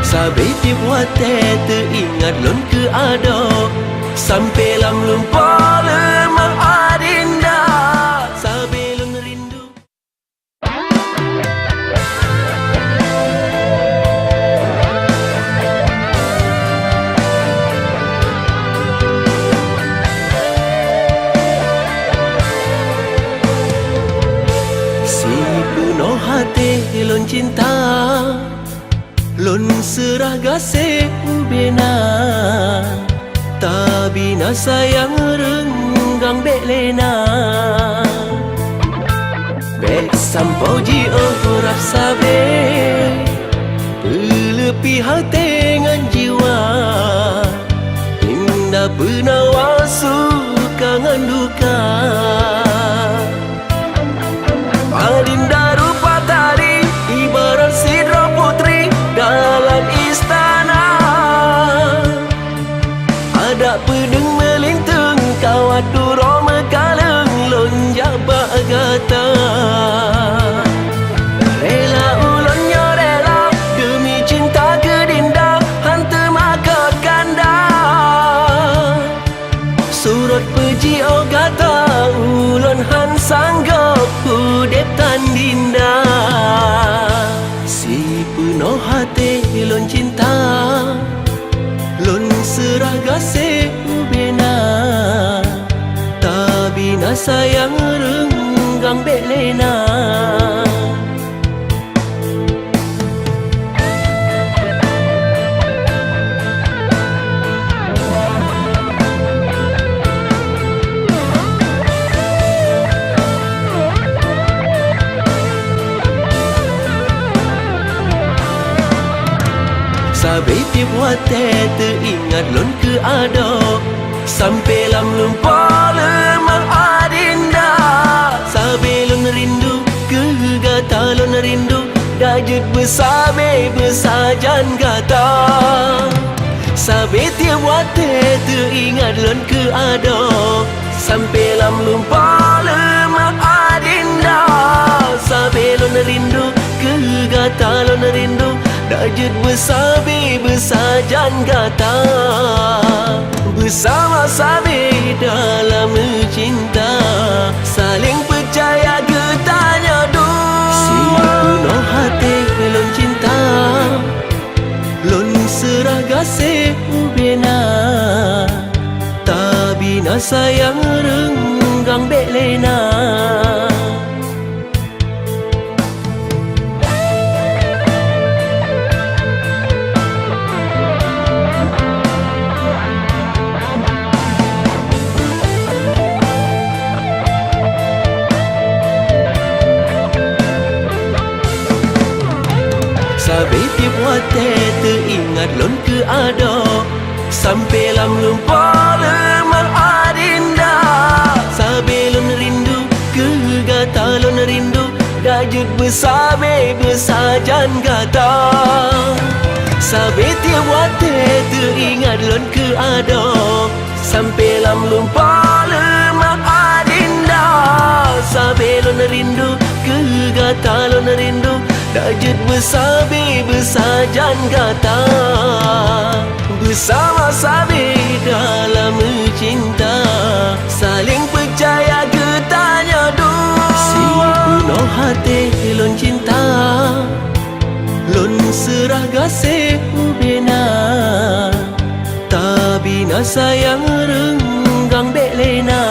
Sabai tiap wate teringat lon ke ada, sampai lam lupa lemang adinda. Sabai lon rindu. Si penuh hati lon cinta, lon serah gasih bena, tabina sayang renggang bek lena. Bek sampau ji rap sabe, pelepi hati dengan jiwa, indah penawa suka ngan duka. Adinda rupa tadi ibarat sidra putri dalam istana, ada pedeng melintang kawat duro mekaleng lonjak bagata. Rela ulonnya rela demi cinta ke dinda, hantu maka kanda. Surat peji ogata ulon han sanggap udep tan dinda. Si penuh hati lon cinta, lon serah gasih bena, tabina sayang renggang bek lena. Sabai tiap wate teringat lon ke ada, sampai lam lupa lemang adinda. Sabai lon rindu, kegata lon rindu, dajut besabe besajan gata. Sabai tiap wate teringat lon ke ada, sampai lam lupa lemang adinda. Sabai lon rindu, kegata lon rindu, dajut besabe besajan gata. Bersama sabe dalam cinta, saling percaya getanya du. Si penuh hati lon cinta, lon serah gasih bena, tabina sayang renggang bek lena. Sabai tiap wate teringat lon ke ada, sampai lam lupa lemang adinda. Sabai lon rindu, kegata lon rindu, dajut besabe besajan gata. Sabai tiap wate teringat lon ke ada, sampai lam lupa lemang adinda. Sabai lon rindu, kegata lon rindu, dajut besabe besajan gata. Bersama sabe dalam cinta, saling percaya getanya du. Si penuh hati lon cinta, lon serah gasih bena, tabina sayang renggang bek lena.